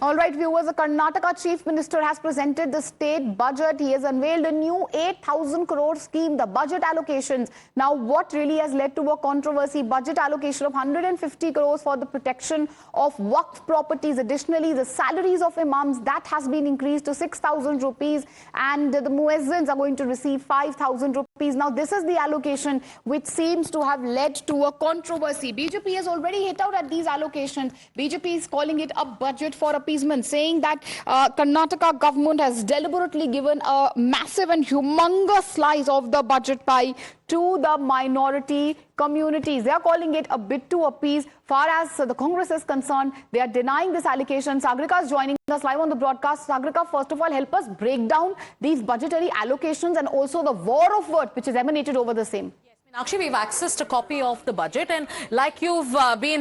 All right, viewers, the Karnataka Chief Minister has presented the state budget. He has unveiled a new 8,000 crore scheme, the budget allocations. Now, what really has led to a controversy? Budget allocation of 150 crores for the protection of waqf properties. Additionally, the salaries of imams, that has been increased to 6,000 rupees, and the muezzins are going to receive 5,000 rupees. Now, this is the allocation which seems to have led to a controversy. BJP has already hit out at these allocations. BJP is calling it a budget for appeasement, saying that Karnataka government has deliberately given a massive and humongous slice of the budget pie to the minority communities. They are calling it a bid to appease. Far as the Congress is concerned, they are denying this allocation. Sagrika is joining us live on the broadcast. Sagrika, first of all, help us break down these budgetary allocations and also the war of words which is emanated over the same. Actually, we've accessed a copy of the budget, and like you've been,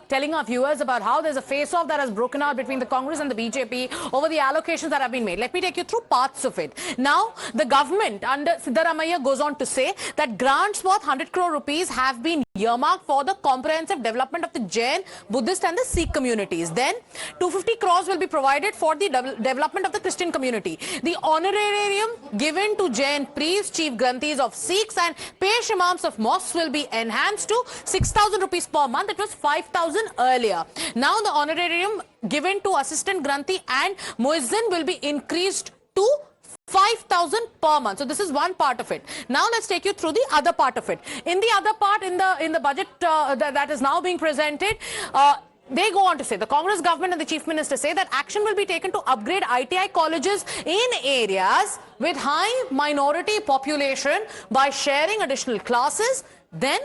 telling our viewers about how there's a face-off that has broken out between the Congress and the BJP over the allocations that have been made. Let me take you through parts of it. Now, the government under Siddaramaiah goes on to say that grants worth 100 crore rupees have been earmarked for the comprehensive development of the Jain, Buddhist and the Sikh communities. Then, 250 crores will be provided for the development of the Christian community. The honorarium given to Jain priests, chief granthis of Sikhs and Pesh imams of mosques will be enhanced to 6,000 rupees per month. It was 5,000 earlier. Now the honorarium given to assistant granthi and muezzin will be increased to 5,000 per month. So this is one part of it. Now let's take you through the other part of it. In the other part, in the budget that is now being presented, they go on to say, the Congress government and the Chief Minister say that action will be taken to upgrade ITI colleges in areas with high minority population by sharing additional classes. Then,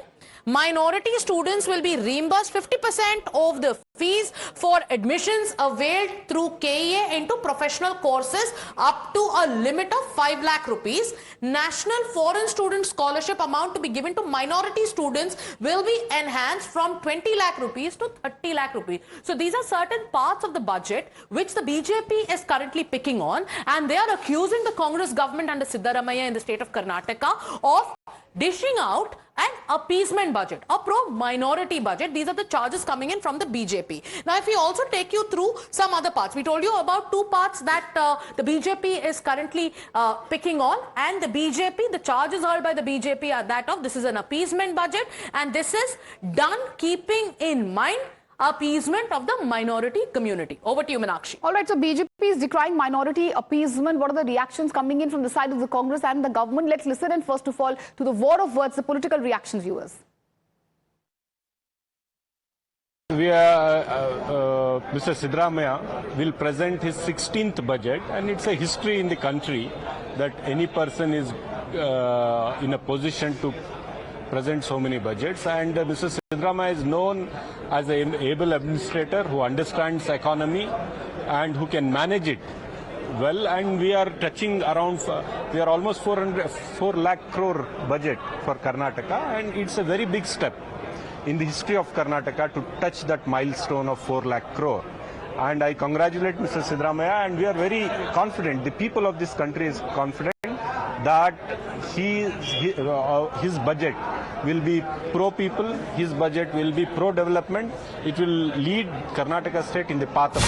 minority students will be reimbursed 50% of the fees for admissions availed through KEA into professional courses up to a limit of 5 lakh rupees. National Foreign Student Scholarship amount to be given to minority students will be enhanced from 20 lakh rupees to 30 lakh rupees. So these are certain parts of the budget which the BJP is currently picking on, and they are accusing the Congress government under Siddaramaiah in the state of Karnataka of dishing out an appeasement budget, a pro-minority budget. These are the charges coming in from the BJP. Now, if we also take you through some other parts, we told you about two parts that the BJP is currently picking on, and the BJP, the charges heard by the BJP are that of this is an appeasement budget, and this is done keeping in mind appeasement of the minority community. Over to you, Meenakshi. All right, so BJP is decrying minority appeasement. What are the reactions coming in from the side of the Congress and the government? Let's listen in first of all to the war of words, the political reactions, viewers. Mr. Siddaramaiah will present his 16th budget, and it's a history in the country that any person is in a position to present so many budgets, and Mr. Siddaramaiah is known as an able administrator who understands economy and who can manage it well, and we are touching around, we are almost 4 lakh crore budget for Karnataka, and it's a very big step in the history of Karnataka to touch that milestone of 4 lakh crore. And I congratulate Mr. Siddaramaiah, and we are very confident, the people of this country is confident that his budget will be pro-people, his budget will be pro-development. It will lead Karnataka state in the path of...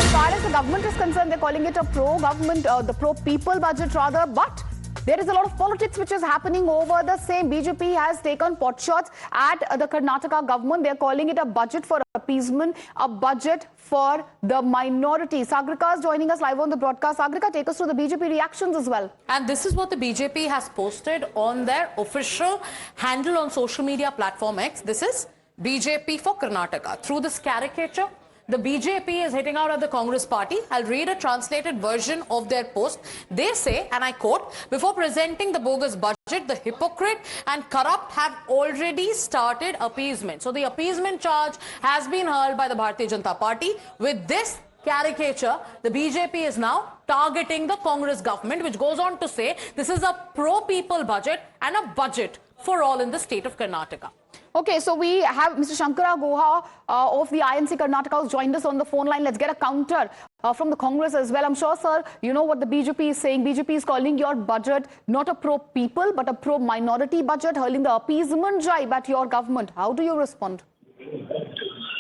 As far as the government is concerned, they're calling it a pro-government, the pro-people budget rather, but there is a lot of politics which is happening over the same. BJP has taken pot shots at the Karnataka government. They're calling it a budget for appeasement, a budget for the minority. Sagrika is joining us live on the broadcast. Sagrika, take us through the BJP reactions as well. And this is what the BJP has posted on their official handle on social media platform X. This is BJP for Karnataka. Through this caricature, the BJP is hitting out at the Congress party. I'll read a translated version of their post. They say, and I quote, before presenting the bogus budget, the hypocrite and corrupt have already started appeasement. So the appeasement charge has been hurled by the Bharatiya Janata Party. With this caricature, the BJP is now targeting the Congress government, which goes on to say this is a pro-people budget and a budget for all in the state of Karnataka. Okay, so we have Mr. Shankara Goha of the INC Karnataka who's joined us on the phone line. Let's get a counter from the Congress as well. I'm sure, sir, you know what the BJP is saying. BJP is calling your budget not a pro-people, but a pro-minority budget, hurling the appeasement jibe at your government. How do you respond?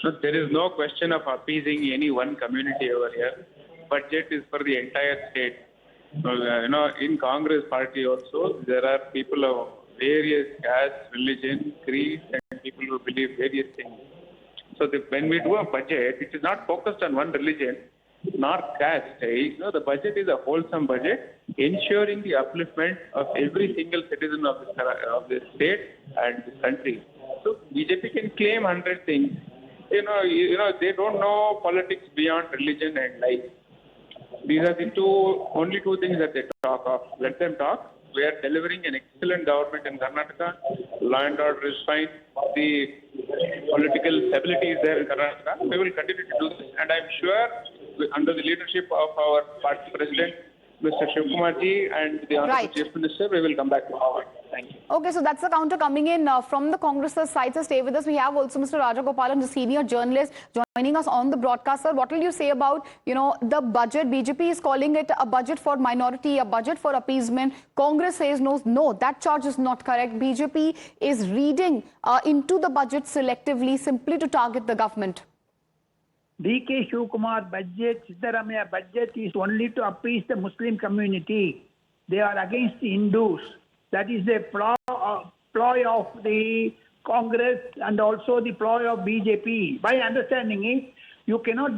So there is no question of appeasing any one community over here. Budget is for the entire state. So, in Congress party also, there are people of various castes, religion, creeds, and people who believe various things. So when we do a budget, it is not focused on one religion nor caste. The budget is a wholesome budget, ensuring the upliftment of every single citizen of this state and this country. So BJP can claim 100 things. They don't know politics beyond religion and life. These are the only two things that they talk of. Let them talk. We are delivering an excellent government in Karnataka. Law and order is fine. The political stability is there in Karnataka. We will continue to do this. And I'm sure under the leadership of our party president, Mr. Shivkumarji, and the Honorable Chief Minister, we will come back to power. Thank you. Okay, so that's the counter coming in from the Congress side. So stay with us. We have also Mr. Rajagopalan, the senior journalist, joining us on the broadcast. Sir, what will you say about, the budget? BJP is calling it a budget for minority, a budget for appeasement. Congress says no, that charge is not correct. BJP is reading into the budget selectively simply to target the government. D.K. Shivkumar budget, Siddaramaiah budget is only to appease the Muslim community. They are against the Hindus. That is the ploy of the Congress and also the ploy of BJP. My understanding is you cannot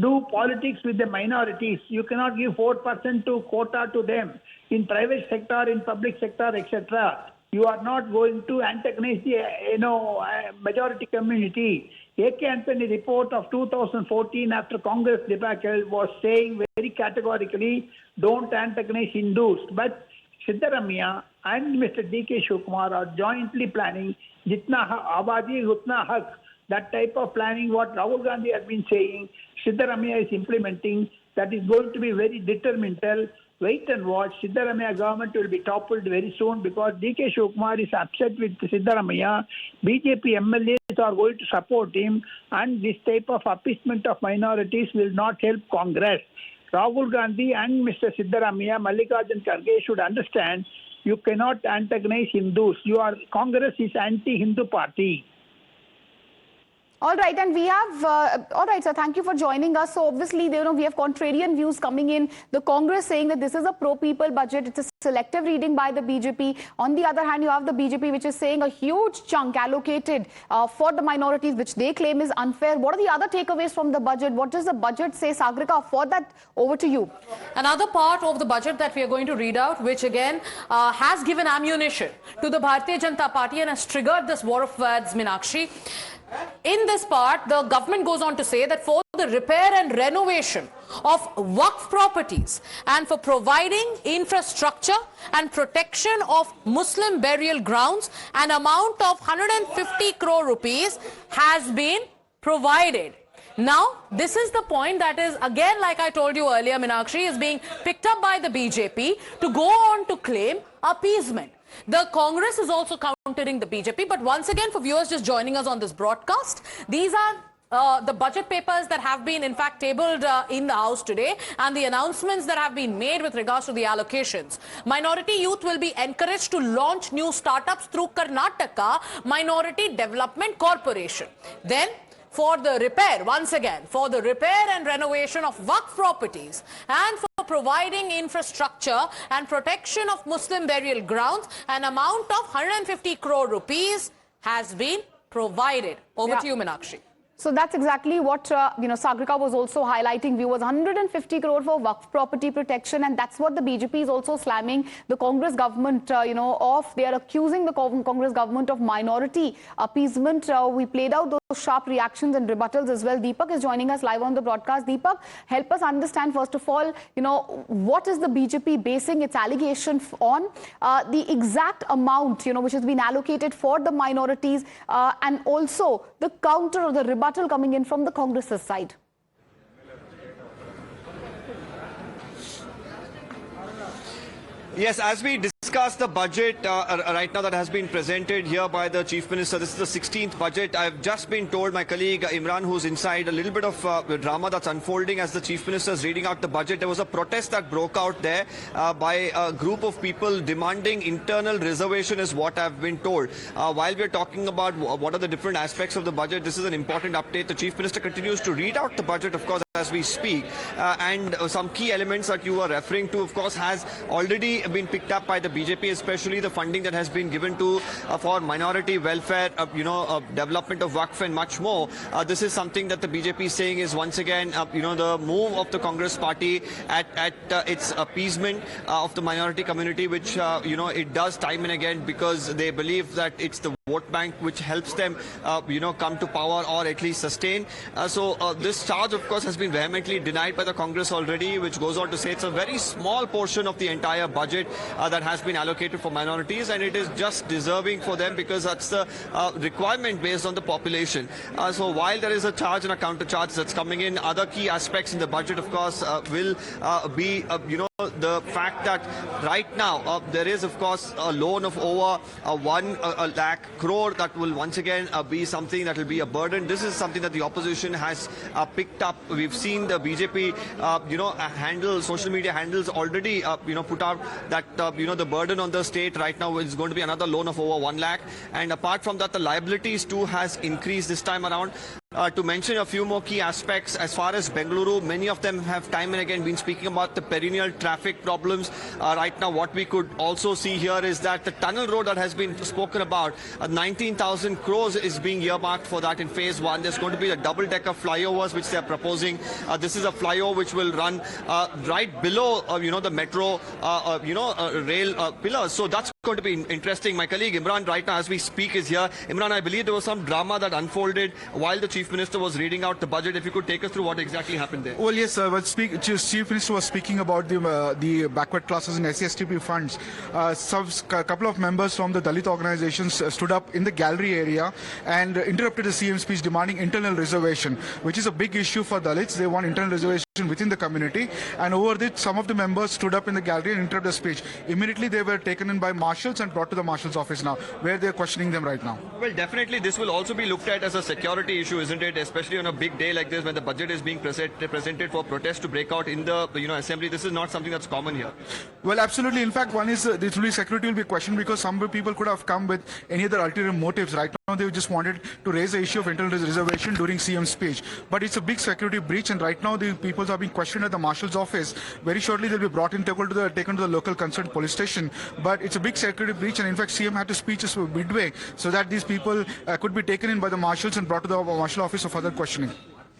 do politics with the minorities. You cannot give 4% to quota to them in private sector, in public sector, etc. You are not going to antagonize the majority community. A.K. Anthony report of 2014 after Congress debacle was saying very categorically, don't antagonize Hindus. But Siddaramaiah and Mr. D.K. Shivkumar are jointly planning Jitna Abadi Utna Haq. That type of planning, what Rahul Gandhi has been saying, Siddaramaiah is implementing. That is going to be very detrimental. Wait and watch. Siddaramaiah government will be toppled very soon because D.K. Shivkumar is upset with Siddaramaiah. BJP MLAs are going to support him, and this type of appeasement of minorities will not help Congress. Rahul Gandhi and Mr. Siddaramaiah, Mallikarjun Kharge should understand you cannot antagonize Hindus. Congress is anti-Hindu party. All right, and we have, all right, sir, thank you for joining us. So obviously, we have contrarian views coming in. The Congress saying that this is a pro-people budget. It's a selective reading by the BJP. On the other hand, you have the BJP, which is saying a huge chunk allocated for the minorities, which they claim is unfair. What are the other takeaways from the budget? What does the budget say? Sagrika, for that, over to you. Another part of the budget that we are going to read out, which again has given ammunition to the Bharatiya Janata Party and has triggered this war of words, Meenakshi. In this part, the government goes on to say that for the repair and renovation of waqf properties and for providing infrastructure and protection of Muslim burial grounds, an amount of 150 crore rupees has been provided. Now, this is the point that is, again, like I told you earlier, Meenakshi, is being picked up by the BJP to go on to claim appeasement. The Congress is also countering the BJP, but once again, for viewers just joining us on this broadcast, these are the budget papers that have been in fact tabled in the House today and the announcements that have been made with regards to the allocations. Minority youth will be encouraged to launch new startups through Karnataka Minority Development Corporation. Then, for the repair, once again, for the repair and renovation of waqf properties and for providing infrastructure and protection of Muslim burial grounds, an amount of 150 crore rupees has been provided. Over to you, Meenakshi. So that's exactly what, Sagrika was also highlighting. Viewers, 150 crore for waqf property protection, and that's what the BJP is also slamming the Congress government, they are accusing the Congress government of minority appeasement. We played out those sharp reactions and rebuttals as well. Deepak is joining us live on the broadcast. Deepak, help us understand, first of all, what is the BJP basing its allegation on, the exact amount, which has been allocated for the minorities, and also the counter or the rebuttal coming in from the Congress's side. Yes, as we discussed discuss the budget right now that has been presented here by the Chief Minister. This is the 16th budget. I've just been told, my colleague Imran, who's inside, a little bit of drama that's unfolding as the Chief Minister is reading out the budget. There was a protest that broke out there by a group of people demanding internal reservation is what I've been told. While we're talking about what are the different aspects of the budget, this is an important update. The Chief Minister continues to read out the budget, of course, as we speak, and some key elements that you were referring to, of course, has already been picked up by the BJP, especially the funding that has been given to for minority welfare, development of waqf and much more. This is something that the BJP is saying is once again, the move of the Congress party at its appeasement of the minority community, which, it does time and again because they believe that it's the vote bank which helps them, come to power or at least sustain. So this charge, of course, has been vehemently denied by the Congress already, which goes on to say it's a very small portion of the entire budget that has been allocated for minorities, and it is just deserving for them because that's the requirement based on the population. So while there is a charge and a counter charge that's coming in, other key aspects in the budget, of course, will be, the fact that right now there is, of course, a loan of over 1 lakh crore that will once again be something that will be a burden. This is something that the opposition has picked up. We've seen the BJP, social media handles already, put out that, the burden on the state right now is going to be another loan of over 1 lakh. And apart from that, the liabilities too has increased this time around. To mention a few more key aspects, as far as Bengaluru, many of them have time and again been speaking about the perennial traffic problems. Right now, what we could also see here is that the tunnel road that has been spoken about, 19,000 crores is being earmarked for that in phase 1. There's going to be the double-decker flyovers which they're proposing. This is a flyover which will run right below, the metro, rail pillars. So that's going to be interesting. My colleague Imran right now as we speak is here. Imran, I believe there was some drama that unfolded while the Chief Minister was reading out the budget. If you could take us through what exactly happened there. Well, yes, Chief Minister was speaking about the backward classes and SCSTP funds. A couple of members from the Dalit organizations stood up in the gallery area and interrupted the CM speech demanding internal reservation, which is a big issue for Dalits. They want internal reservation within the community, and over this, some of the members stood up in the gallery and interrupted the speech. Immediately, they were taken in by marshals and brought to the marshal's office now, where they are questioning them right now. Well, definitely, this will also be looked at as a security issue, isn't it? Especially on a big day like this, when the budget is being presented for protest to break out in the assembly. This is not something that's common here. Well, absolutely. In fact, one is the security will be questioned because some people could have come with any other ulterior motives. Right now, they just wanted to raise the issue of internal reservation during CM's speech. But it's a big security breach, and right now the people are being questioned at the marshal's office. Very shortly, they'll be brought in, taken to the local concerned police station. But it's a big security breach, and in fact, CM had to speak just midway so that these people could be taken in by the marshals and brought to the marshal office for further questioning.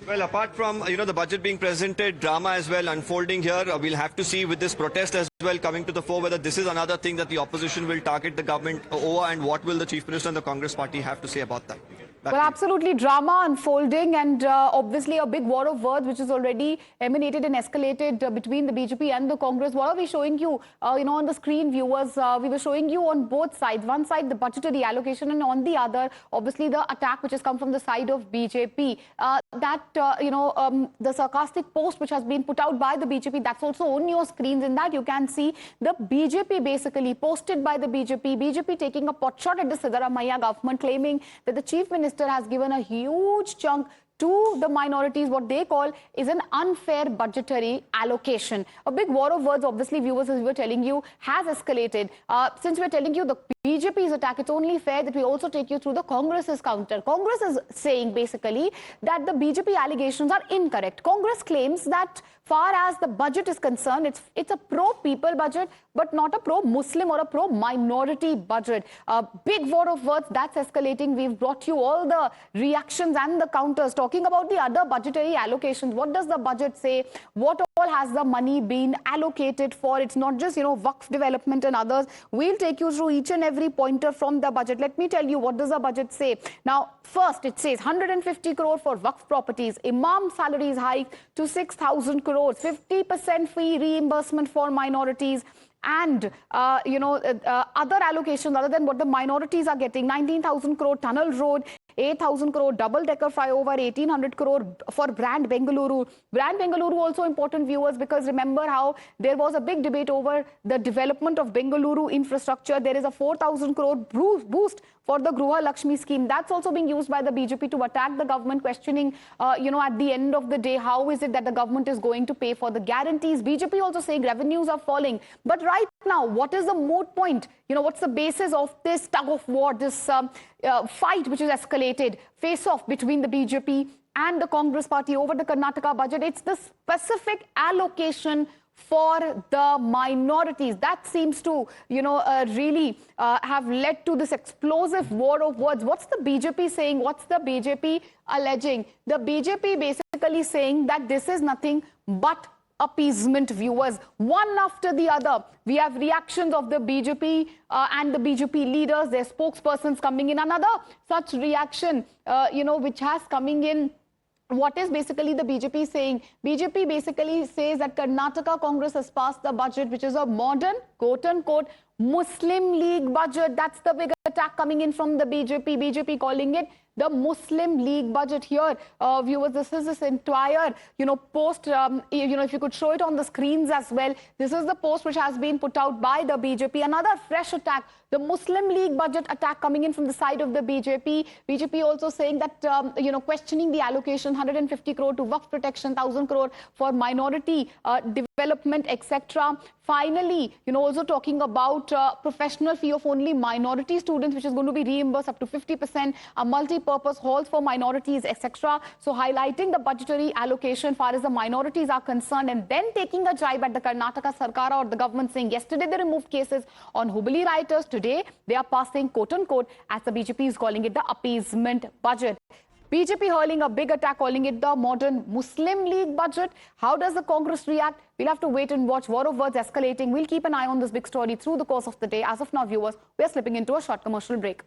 Well, apart from, the budget being presented, drama as well unfolding here, we'll have to see with this protest as well coming to the fore whether this is another thing that the opposition will target the government over, and what will the Chief Minister and the Congress party have to say about that. Well, absolutely, drama unfolding, and obviously a big war of words which is already emanated and escalated between the BJP and the Congress. What are we showing you, on the screen, viewers? We were showing you on both sides. One side, the budgetary allocation, and on the other, obviously, the attack which has come from the side of BJP. The sarcastic post which has been put out by the BJP, that's also on your screens. In that, you can see the BJP basically posted by the BJP taking a potshot at the Siddaramaiah government, claiming that the Chief Minister has given a huge chunk to the minorities. What they call is an unfair budgetary allocation. A big war of words, obviously, viewers, as we were telling you, has escalated. Since we're telling you the BJP's attack, it's only fair that we also take you through the Congress's counter. Congress is saying basically that the BJP allegations are incorrect. Congress claims that far as the budget is concerned, it's a pro-people budget, but not a pro-Muslim or a pro-minority budget. A big war of words, that's escalating. We've brought you all the reactions and the counters. Talking about the other budgetary allocations, what does the budget say? What all has the money been allocated for? It's not just, waqf development and others. We'll take you through each and every pointer from the budget. Let me tell you, what does the budget say? Now, first, it says 150 crore for waqf properties. Imam salaries hike to 6,000 crores. 50% fee reimbursement for minorities. and other allocations other than what the minorities are getting. 19,000 crore tunnel road, 8,000 crore double-decker flyover, 1,800 crore for Brand Bengaluru. Brand Bengaluru also important, viewers, because remember how there was a big debate over the development of Bengaluru infrastructure. There is a 4,000 crore boost for the Gruha Lakshmi scheme. That's also being used by the BJP to attack the government, questioning, at the end of the day, how is it that the government is going to pay for the guarantees? BJP also saying revenues are falling. But right now, what is the moot point? What's the basis of this tug of war, this fight which is escalated, face-off between the BJP and the Congress party over the Karnataka budget? It's the specific allocation for the minorities. That seems to, really have led to this explosive war of words. What's the BJP saying? What's the BJP alleging? The BJP basically saying that this is nothing but appeasement, viewers. One after the other, we have reactions of the BJP and the BJP leaders, their spokespersons coming in. Another such reaction, which has coming in. What is basically the BJP saying? BJP basically says that Karnataka Congress has passed the budget, which is a modern, quote-unquote, Muslim League budget. That's the big attack coming in from the BJP. BJP calling it the Muslim League budget here. Viewers, this is this entire, post, if you could show it on the screens as well. This is the post which has been put out by the BJP. Another fresh attack, the Muslim League budget attack coming in from the side of the BJP. BJP also saying that, questioning the allocation, 150 crore to waqf protection, 1,000 crore for minority development, etc. Finally, also talking about professional fee of only minority students, which is going to be reimbursed up to 50%, a multi-purpose halls for minorities, etc. So highlighting the budgetary allocation far as the minorities are concerned, and then taking a jibe at the Karnataka Sarkar or the government, saying yesterday they removed cases on Hubli rioters. Today they are passing, quote-unquote, as the BJP is calling it, the appeasement budget. BJP hurling a big attack, calling it the modern Muslim League budget. How does the Congress react? We'll have to wait and watch. War of words escalating. We'll keep an eye on this big story through the course of the day. As of now, viewers, we are slipping into a short commercial break.